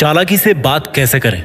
चालाकी से बात कैसे करें।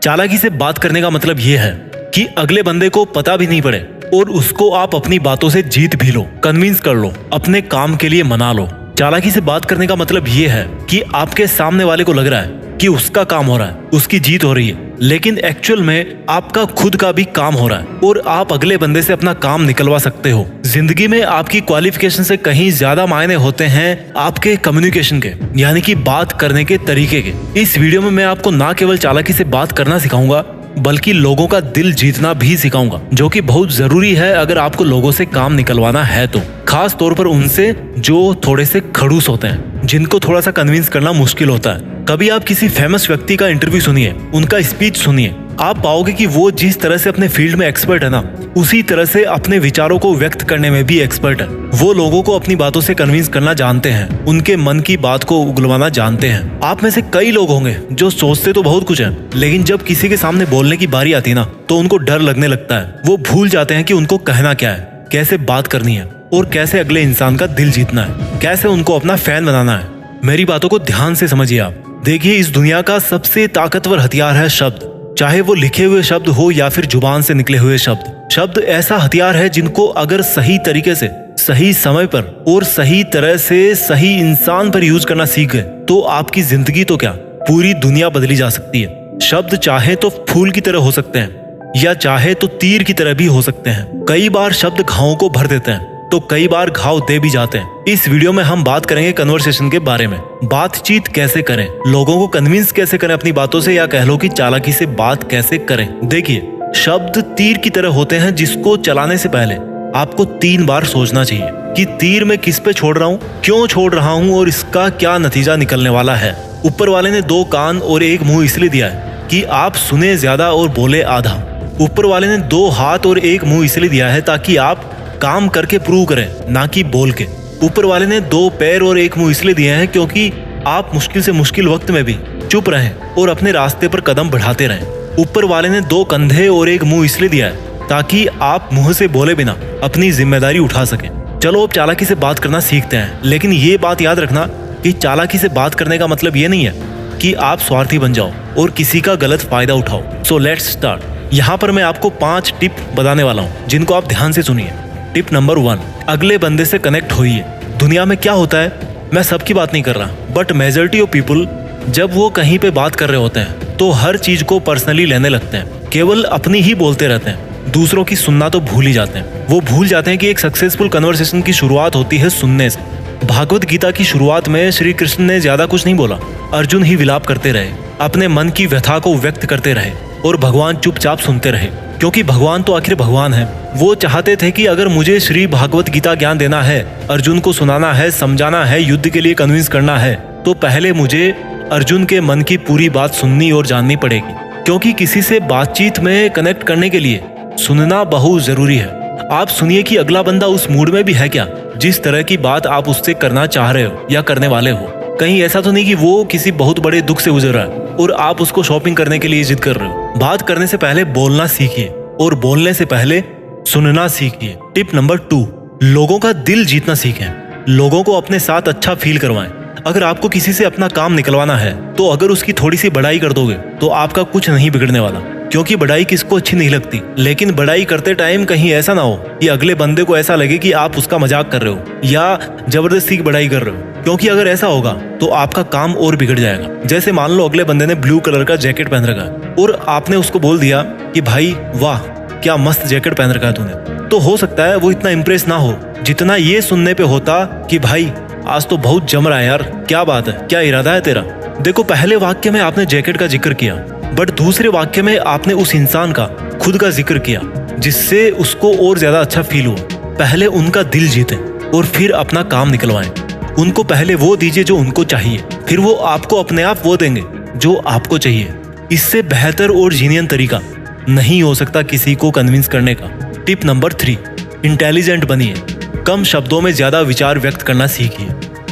चालाकी से बात करने का मतलब यह है कि अगले बंदे को पता भी नहीं पड़े और उसको आप अपनी बातों से जीत भी लो, कन्विंस कर लो, अपने काम के लिए मना लो। चालाकी से बात करने का मतलब यह है कि आपके सामने वाले को लग रहा है कि उसका काम हो रहा है, उसकी जीत हो रही है, लेकिन एक्चुअल में आपका खुद का भी काम हो रहा है और आप अगले बंदे से अपना काम निकलवा सकते हो। जिंदगी में आपकी क्वालिफिकेशन से कहीं ज्यादा मायने होते हैं आपके कम्युनिकेशन के, यानी कि बात करने के तरीके के। इस वीडियो में मैं आपको ना केवल चालाकी से बात करना सिखाऊंगा बल्कि लोगों का दिल जीतना भी सिखाऊंगा, जो कि बहुत जरूरी है अगर आपको लोगों से काम निकलवाना है तो। खास तौर पर उनसे जो थोड़े से खड़ूस होते हैं, जिनको थोड़ा सा कन्विंस करना मुश्किल होता है। कभी आप किसी फेमस व्यक्ति का इंटरव्यू सुनिए, उनका स्पीच सुनिए, आप पाओगे कि वो जिस तरह से अपने फील्ड में एक्सपर्ट है ना, उसी तरह से अपने विचारों को व्यक्त करने में भी एक्सपर्ट है। वो लोगों को अपनी बातों से कन्विंस करना जानते हैं, उनके मन की बात को उगलवाना जानते हैं। आप में से कई लोग होंगे जो सोचते तो बहुत कुछ है, लेकिन जब किसी के सामने बोलने की बारी आती ना तो उनको डर लगने लगता है। वो भूल जाते हैं कि उनको कहना क्या है, कैसे बात करनी है और कैसे अगले इंसान का दिल जीतना है, कैसे उनको अपना फैन बनाना है। मेरी बातों को ध्यान से समझिए आप। देखिए, इस दुनिया का सबसे ताकतवर हथियार है शब्द, चाहे वो लिखे हुए शब्द हो या फिर जुबान से निकले हुए शब्द। शब्द ऐसा हथियार है जिनको अगर सही तरीके से, सही समय पर और सही तरह से सही इंसान पर यूज करना सीख गए तो आपकी जिंदगी तो क्या, पूरी दुनिया बदली जा सकती है। शब्द चाहे तो फूल की तरह हो सकते हैं या चाहे तो तीर की तरह भी हो सकते हैं। कई बार शब्द घावों को भर देते हैं तो कई बार घाव दे भी जाते हैं। इस वीडियो में हम बात करेंगे कन्वर्सेशन के बारे में। बातचीत कैसे करें, लोगों को कन्विंस कैसे करें अपनी बातों से, या कह लो कि चालाकी से बात कैसे करें। देखिए, शब्द तीर की तरह होते हैं जिसको चलाने से पहले आपको 3 बार सोचना चाहिए कि तीर मैं किस पे छोड़ रहा हूँ, क्यों छोड़ रहा हूँ और इसका क्या नतीजा निकलने वाला है। ऊपर वाले ने 2 कान और 1 मुंह इसलिए दिया है कि आप सुने ज्यादा और बोले आधा। ऊपर वाले ने 2 हाथ और 1 मुंह इसलिए दिया है ताकि आप काम करके प्रूव करें, ना कि बोल के। ऊपर वाले ने 2 पैर और 1 मुंह इसलिए दिए हैं क्योंकि आप मुश्किल से मुश्किल वक्त में भी चुप रहें और अपने रास्ते पर कदम बढ़ाते रहें। ऊपर वाले ने 2 कंधे और 1 मुंह इसलिए दिया है ताकि आप मुंह से बोले बिना अपनी जिम्मेदारी उठा सकें। चलो अब चालाकी से बात करना सीखते हैं, लेकिन ये बात याद रखना कि चालाकी से बात करने का मतलब ये नहीं है कि आप स्वार्थी बन जाओ और किसी का गलत फायदा उठाओ। So let's start. यहाँ पर मैं आपको 5 टिप बताने वाला हूँ जिनको आप ध्यान से सुनिए। टिप नंबर 1, अगले बंदे से कनेक्ट होइए। दुनिया में क्या होता है, मैं सबकी बात नहीं कर रहा, बट मेजॉरिटी ऑफ पीपल जब वो कहीं पे बात कर रहे होते हैं तो हर चीज को पर्सनली लेने लगते हैं, केवल अपनी ही बोलते रहते हैं, दूसरों की सुनना तो भूल ही जाते हैं। वो भूल जाते हैं कि एक सक्सेसफुल कन्वर्सेशन की शुरुआत होती है सुनने से। भागवत गीता की शुरुआत में श्री कृष्ण ने ज्यादा कुछ नहीं बोला, अर्जुन ही विलाप करते रहे, अपने मन की व्यथा को व्यक्त करते रहे और भगवान चुपचाप सुनते रहे, क्योंकि भगवान तो आखिर भगवान है। वो चाहते थे कि अगर मुझे श्री भागवत गीता ज्ञान देना है, अर्जुन को सुनाना है, समझाना है, युद्ध के लिए कन्विंस करना है, तो पहले मुझे अर्जुन के मन की पूरी बात सुननी और जाननी पड़ेगी। क्योंकि किसी से बातचीत में कनेक्ट करने के लिए सुनना बहुत जरूरी है। आप सुनिए कि अगला बंदा उस मूड में भी है क्या, जिस तरह की बात आप उससे करना चाह रहे हो या करने वाले हो। कहीं ऐसा तो नहीं कि वो किसी बहुत बड़े दुख से गुजर रहा है और आप उसको शॉपिंग करने के लिए जिद कर रहे हो। बात करने से पहले बोलना सीखिए और बोलने से पहले सुनना सीखिए। टिप नंबर 2, लोगों का दिल जीतना सीखें। लोगों को अपने साथ अच्छा फील करवाएं। अगर आपको किसी से अपना काम निकलवाना है तो अगर उसकी थोड़ी सी बड़ाई कर दोगे तो आपका कुछ नहीं बिगड़ने वाला, क्योंकि बड़ाई किसको अच्छी नहीं लगती। लेकिन बड़ाई करते टाइम कहीं ऐसा ना हो कि अगले बंदे को ऐसा लगे कि आप उसका मजाक कर रहे हो या जबरदस्ती की बड़ाई कर रहे हो, क्योंकि अगर ऐसा होगा तो आपका काम और बिगड़ जाएगा। जैसे मान लो अगले बंदे ने ब्लू कलर का जैकेट पहन रखा है और आपने उसको बोल दिया कि भाई वाह क्या मस्त जैकेट पहन रखा है तूने, तो हो सकता है वो इतना इंप्रेस ना हो जितना ये सुनने पे होता कि भाई आज तो बहुत जम रहा है यार, क्या बात है, क्या इरादा है तेरा। देखो, पहले वाक्य में आपने जैकेट का जिक्र किया, बट दूसरे वाक्य में आपने उस इंसान का खुद का जिक्र किया, जिससे उसको और ज्यादा अच्छा फील हुआ। पहले उनका दिल जीते और फिर अपना काम निकलवाएं। उनको पहले वो दीजिए जो उनको चाहिए, फिर वो आपको अपने आप वो देंगे जो आपको चाहिए। इससे बेहतर और जीनियन तरीका नहीं हो सकता किसी को कन्विंस करने का। टिप नंबर 3, इंटेलिजेंट बनिए। कम शब्दों में ज्यादा विचार व्यक्त करना सीखिए।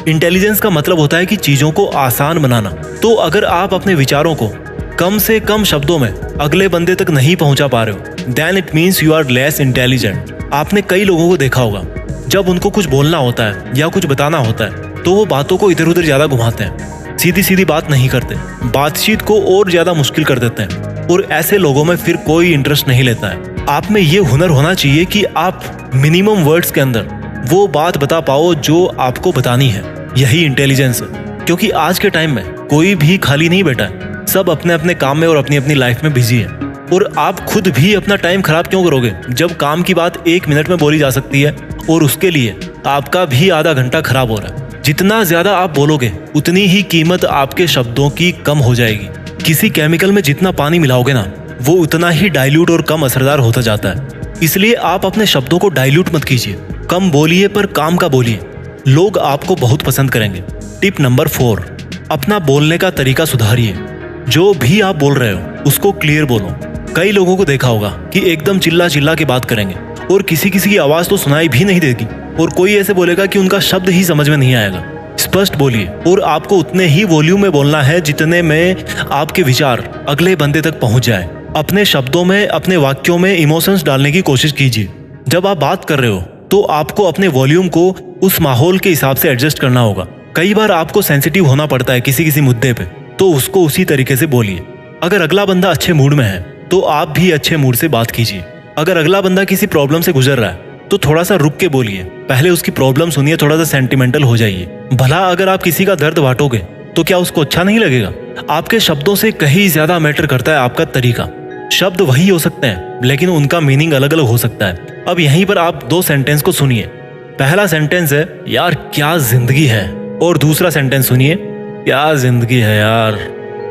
इंटेलिजेंस का मतलब होता है कि चीजों को आसान बनाना। तो अगर आप अपने विचारों को कम से कम शब्दों में अगले बंदे तक नहीं पहुंचा पा रहे हो, then it means you are less intelligent. आपने कई लोगों को देखा होगा, जब उनको कुछ बोलना होता है या कुछ बताना होता है तो वो बातों को इधर उधर ज्यादा घुमाते हैं सीधी सीधी बात नहीं करते, बातचीत को और ज्यादा मुश्किल कर देते हैं और ऐसे लोगों में फिर कोई इंटरेस्ट नहीं लेता है। आप में ये हुनर होना चाहिए कि आप मिनिमम वर्ड्स के अंदर वो बात बता पाओ जो आपको बतानी है। यही इंटेलिजेंस है, क्योंकि आज के टाइम में कोई भी खाली नहीं बैठा है, सब अपने अपने काम में और अपनी अपनी लाइफ में बिजी है। और आप खुद भी अपना टाइम खराब क्यों करोगे जब काम की बात 1 मिनट में बोली जा सकती है और उसके लिए आपका भी आधा घंटा खराब हो रहा है। जितना ज्यादा आप बोलोगे उतनी ही कीमत आपके शब्दों की कम हो जाएगी। किसी केमिकल में जितना पानी मिलाओगे ना, वो उतना ही डाइल्यूट और कम असरदार होता जाता है। इसलिए आप अपने शब्दों को डाइल्यूट मत कीजिए, कम बोलिए पर काम का बोलिए, लोग आपको बहुत पसंद करेंगे। टिप नंबर 4, अपना बोलने का तरीका सुधारिए। जो भी आप बोल रहे हो उसको क्लियर बोलो। कई लोगों को देखा होगा कि एकदम चिल्ला चिल्ला के बात करेंगे और किसी किसी की आवाज तो सुनाई भी नहीं देगी और कोई ऐसे बोलेगा कि उनका शब्द ही समझ में नहीं आएगा। स्पष्ट बोलिए और आपको उतने ही वॉल्यूम में बोलना है जितने में आपके विचार अगले बंदे तक पहुंच जाए। अपने शब्दों में, अपने वाक्यों में इमोशंस डालने की कोशिश कीजिए। जब आप बात कर रहे हो तो आपको अपने वॉल्यूम को उस माहौल के हिसाब से एडजस्ट करना होगा। कई बार आपको सेंसिटिव होना पड़ता है किसी किसी मुद्दे पे, तो उसको उसी तरीके से बोलिए। अगर अगला बंदा अच्छे मूड में है तो आप भी अच्छे मूड से बात कीजिए। अगर अगला बंदा किसी प्रॉब्लम से गुजर रहा है तो थोड़ा सा रुक के बोलिए, पहले उसकी प्रॉब्लम सुनिए, थोड़ा सा सेंटिमेंटल हो जाइए। भला अगर आप किसी का दर्द बांटोगे तो क्या उसको अच्छा नहीं लगेगा? आपके शब्दों से कहीं ज्यादा मैटर करता है आपका तरीका। शब्द वही हो सकते हैं लेकिन उनका मीनिंग अलग अलग हो सकता है। अब यहीं पर आप 2 सेंटेंस को सुनिए। पहला सेंटेंस है, यार क्या जिंदगी है, और दूसरा सेंटेंस सुनिए, क्या जिंदगी है यार।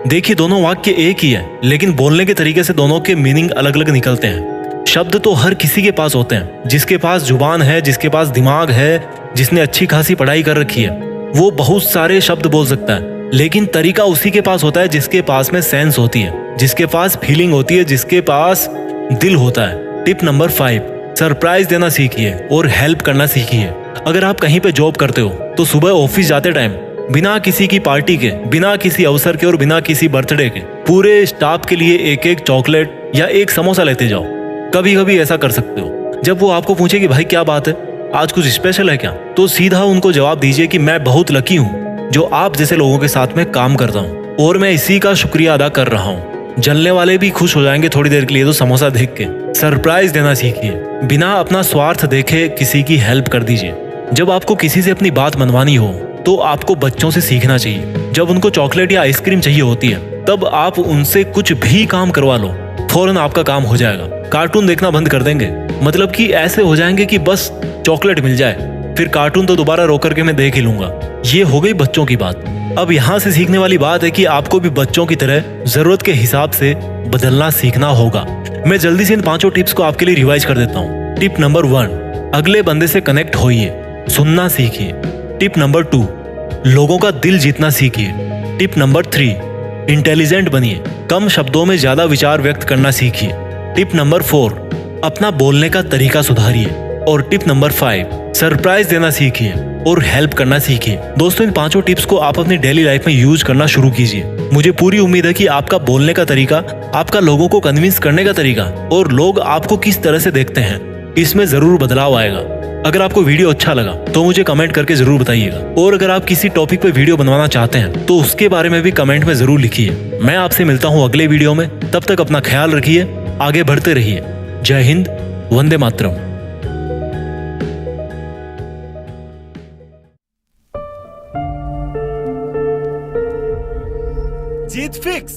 देखिए दोनों वाक्य एक ही है लेकिन बोलने के तरीके से दोनों के मीनिंग अलग अलग निकलते हैं। शब्द तो हर किसी के पास होते हैं, जिसके पास जुबान है, जिसके पास दिमाग है, जिसने अच्छी खासी पढ़ाई कर रखी है, वो बहुत सारे शब्द बोल सकता है। लेकिन तरीका उसी के पास होता है जिसके पास में सेंस होती है, जिसके पास फीलिंग होती है, जिसके पास दिल होता है। टिप नंबर 5, सरप्राइज देना सीखिए और हेल्प करना सीखिए। अगर आप कहीं पे जॉब करते हो तो सुबह ऑफिस जाते टाइम बिना किसी की पार्टी के, बिना किसी अवसर के और बिना किसी बर्थडे के पूरे स्टाफ के लिए एक एक चॉकलेट या एक समोसा लेते जाओ। कभी कभी ऐसा कर सकते हो, जब वो आपको पूछे कि भाई क्या बात है, आज कुछ स्पेशल है क्या, तो सीधा उनको जवाब दीजिए कि मैं बहुत लकी हूँ जो आप जैसे लोगों के साथ में काम करता हूँ और मैं इसी का शुक्रिया अदा कर रहा हूँ। जलने वाले भी खुश हो जाएंगे थोड़ी देर के लिए तो समोसा देख के। सरप्राइज देना सीखिए, बिना अपना स्वार्थ देखे किसी की हेल्प कर दीजिए। जब आपको किसी से अपनी बात मनवानी हो तो आपको बच्चों से सीखना चाहिए। जब उनको चॉकलेट या आइसक्रीम चाहिए होती है तब आप उनसे कुछ भी काम करवा लो, फौरन आपका काम हो जाएगा। कार्टून देखना बंद कर देंगे, मतलब कि ऐसे हो जाएंगे कि बस चॉकलेट मिल जाए, फिर कार्टून तो दोबारा रोक करके मैं देख ही लूंगा। ये हो गई बच्चों की बात। अब यहाँ से सीखने वाली बात है कि आपको भी बच्चों की तरह जरूरत के हिसाब से बदलना सीखना होगा। मैं जल्दी से इन 5 टिप्स को आपके लिए रिवाइज कर देता हूँ। टिप नंबर 1, अगले बंदे से कनेक्ट होइए, सुनना सीखिए। टिप नंबर 2, लोगों का दिल जीतना सीखिए। टिप नंबर 3, इंटेलिजेंट बनिए, कम शब्दों में ज्यादा विचार व्यक्त करना सीखिए। टिप नंबर 4, अपना बोलने का तरीका सुधारिए। और टिप नंबर 5, सरप्राइज देना सीखिए और हेल्प करना सीखिए। दोस्तों इन 5 टिप्स को आप अपनी डेली लाइफ में यूज करना शुरू कीजिए। मुझे पूरी उम्मीद है कि आपका बोलने का तरीका, आपका लोगों को कन्विंस करने का तरीका और लोग आपको किस तरह से देखते हैं, इसमें जरूर बदलाव आएगा। अगर आपको वीडियो अच्छा लगा तो मुझे कमेंट करके जरूर बताइएगा, और अगर आप किसी टॉपिक पे वीडियो बनवाना चाहते हैं तो उसके बारे में भी कमेंट में जरूर लिखिए। मैं आपसे मिलता हूँ अगले वीडियो में, तब तक अपना ख्याल रखिए, आगे बढ़ते रहिए। जय हिंद, वंदे मातरम। जीत फिक्स।